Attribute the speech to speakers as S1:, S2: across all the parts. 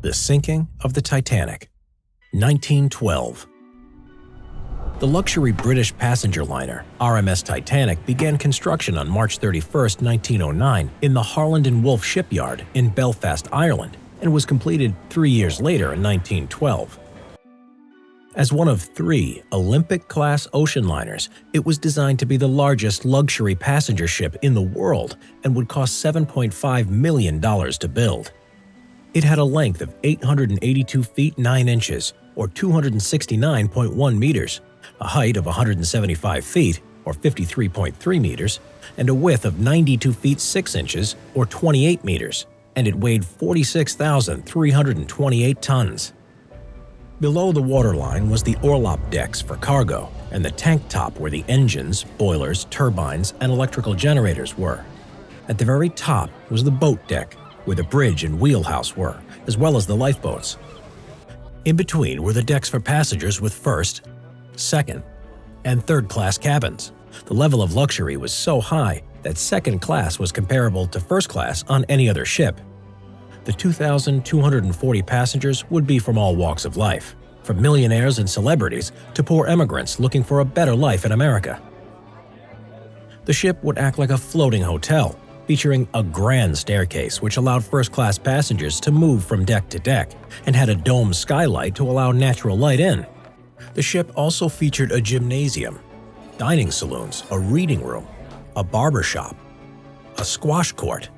S1: The sinking of the Titanic. 1912. The luxury British passenger liner RMS Titanic began construction on March 31, 1909 in the Harland and Wolff shipyard in Belfast, Ireland, and was completed 3 years later in 1912. As one of 3 Olympic-class ocean liners, it was designed to be the largest luxury passenger ship in the world and would cost $7.5 million to build. It had a length of 882 feet 9 inches, or 269.1 meters, a height of 175 feet, or 53.3 meters, and a width of 92 feet 6 inches, or 28 meters, and it weighed 46,328 tons. Below the waterline was the orlop decks for cargo, and the tank top where the engines, boilers, turbines, and electrical generators were. At the very top was the boat deck, where the bridge and wheelhouse were, as well as the lifeboats. In between were the decks for passengers with first, second, and third-class cabins. The level of luxury was so high that second class was comparable to first class on any other ship. The 2,240 passengers would be from all walks of life, from millionaires and celebrities to poor immigrants looking for a better life in America. The ship would act like a floating hotel, featuring a grand staircase which allowed first-class passengers to move from deck to deck, and had a dome skylight to allow natural light in. The ship also featured a gymnasium, dining saloons, a reading room, a barber shop, a squash court,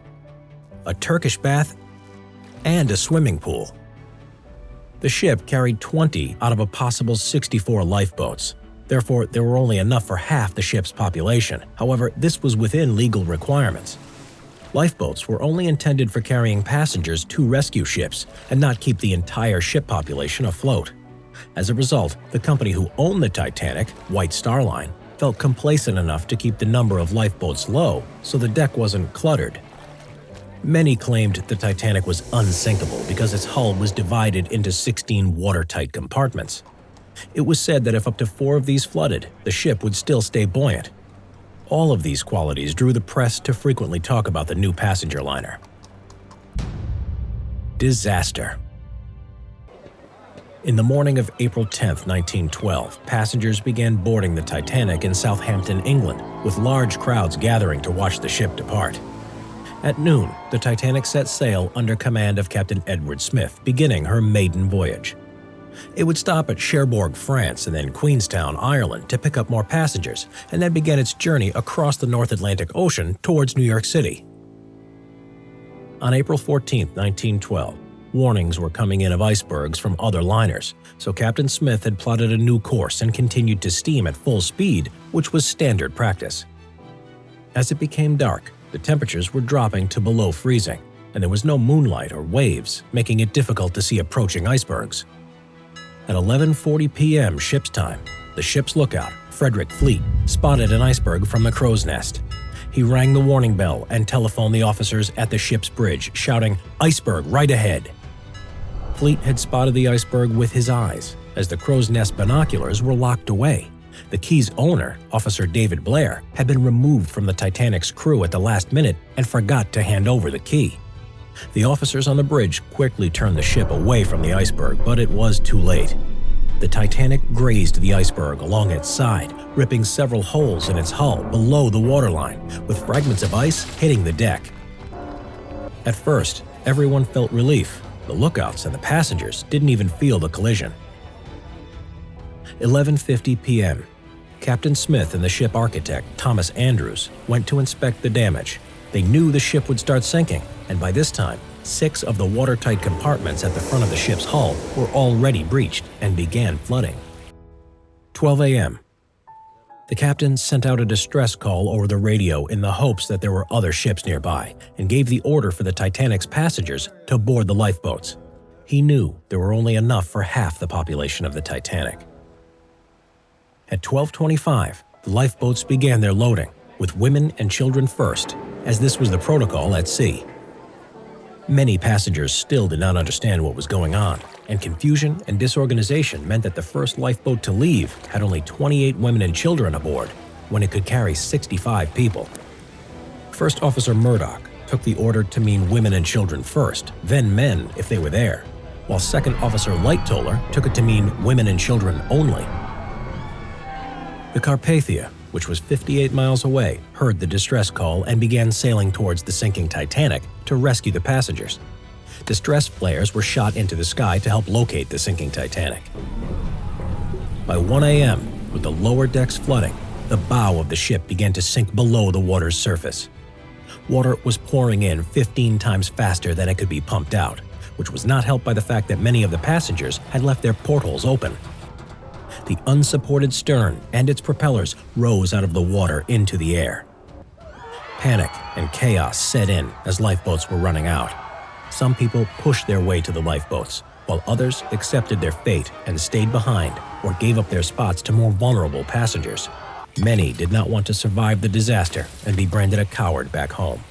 S1: a Turkish bath, and a swimming pool. The ship carried 20 out of a possible 64 lifeboats. Therefore, there were only enough for half the ship's population. However, this was within legal requirements. Lifeboats were only intended for carrying passengers to rescue ships and not keep the entire ship population afloat. As a result, the company who owned the Titanic, White Star Line, felt complacent enough to keep the number of lifeboats low so the deck wasn't cluttered. Many claimed the Titanic was unsinkable because its hull was divided into 16 watertight compartments. It was said that if up to 4 of these flooded, the ship would still stay buoyant. All of these qualities drew the press to frequently talk about the new passenger liner. Disaster. In the morning of April 10, 1912, passengers began boarding the Titanic in Southampton, England, with large crowds gathering to watch the ship depart. At noon, the Titanic set sail under command of Captain Edward Smith, beginning her maiden voyage. It would stop at Cherbourg, France, and then Queenstown, Ireland, to pick up more passengers, and then begin its journey across the North Atlantic Ocean towards New York City. On April 14, 1912, warnings were coming in of icebergs from other liners, so Captain Smith had plotted a new course and continued to steam at full speed, which was standard practice. As it became dark, the temperatures were dropping to below freezing, and there was no moonlight or waves, making it difficult to see approaching icebergs. At 11:40 p.m. ship's time, the ship's lookout, Frederick Fleet, spotted an iceberg from the crow's nest. He rang the warning bell and telephoned the officers at the ship's bridge, shouting, "Iceberg right ahead!" Fleet had spotted the iceberg with his eyes, as the crow's nest binoculars were locked away. The key's owner, Officer David Blair, had been removed from the Titanic's crew at the last minute and forgot to hand over the key. The officers on the bridge quickly turned the ship away from the iceberg, but it was too late. The Titanic grazed the iceberg along its side, ripping several holes in its hull below the waterline, with fragments of ice hitting the deck. At first, everyone felt relief. The lookouts and the passengers didn't even feel the collision. 11:50 p.m. Captain Smith and the ship architect, Thomas Andrews, went to inspect the damage. They knew the ship would start sinking, and by this time, 6 of the watertight compartments at the front of the ship's hull were already breached and began flooding. 12 a.m. The captain sent out a distress call over the radio in the hopes that there were other ships nearby and gave the order for the Titanic's passengers to board the lifeboats. He knew there were only enough for half the population of the Titanic. At 12:25, the lifeboats began their loading, with women and children first, as this was the protocol at sea. Many passengers still did not understand what was going on, and confusion and disorganization meant that the first lifeboat to leave had only 28 women and children aboard, when it could carry 65 people. First Officer Murdoch took the order to mean women and children first, then men if they were there. while Second Officer Lightoller took it to mean women and children only. The Carpathia, which was 58 miles away, heard the distress call and began sailing towards the sinking Titanic to rescue the passengers. Distress flares were shot into the sky to help locate the sinking Titanic. By 1 a.m., with the lower decks flooding, the bow of the ship began to sink below the water's surface. Water was pouring in 15 times faster than it could be pumped out, which was not helped by the fact that many of the passengers had left their portholes open. The unsupported stern and its propellers rose out of the water into the air. Panic and chaos set in as lifeboats were running out. Some people pushed their way to the lifeboats, while others accepted their fate and stayed behind or gave up their spots to more vulnerable passengers. Many did not want to survive the disaster and be branded a coward back home.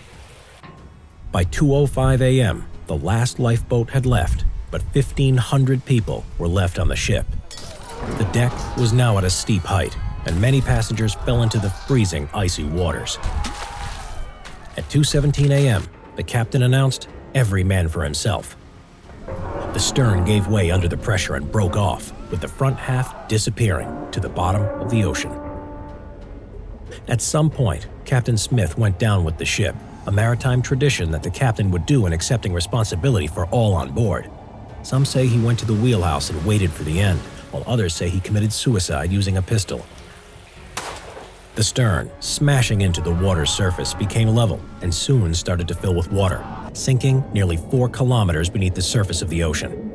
S1: By 2:05 a.m., the last lifeboat had left, but 1,500 people were left on the ship. The deck was now at a steep height, and many passengers fell into the freezing, icy waters. At 2:17 a.m., the captain announced, "Every man for himself." The stern gave way under the pressure and broke off, with the front half disappearing to the bottom of the ocean. At some point, Captain Smith went down with the ship, a maritime tradition that the captain would do in accepting responsibility for all on board. Some say he went to the wheelhouse and waited for the end, while others say he committed suicide using a pistol. The stern, smashing into the water's surface, became level and soon started to fill with water, sinking nearly 4 kilometers beneath the surface of the ocean.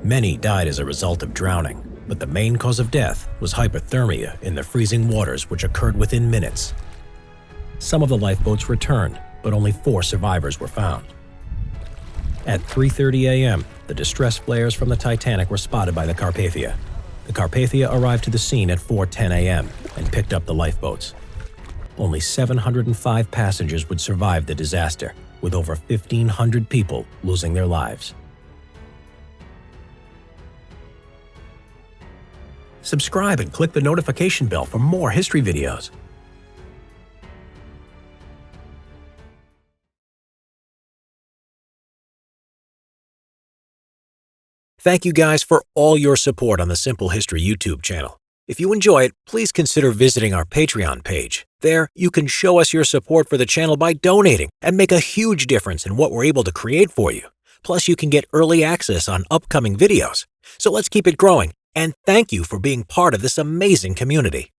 S1: Many died as a result of drowning, but the main cause of death was hypothermia in the freezing waters, which occurred within minutes. Some of the lifeboats returned, but only 4 survivors were found. At 3:30 a.m., the distress flares from the Titanic were spotted by the Carpathia. The Carpathia arrived to the scene at 4:10 a.m. and picked up the lifeboats. Only 705 passengers would survive the disaster, with over 1,500 people losing their lives. Subscribe and click the notification bell for more history videos. Thank you guys for all your support on the Simple History YouTube channel. If you enjoy it, please consider visiting our Patreon page. There, you can show us your support for the channel by donating and make a huge difference in what we're able to create for you. Plus, you can get early access on upcoming videos. So let's keep it growing, and thank you for being part of this amazing community.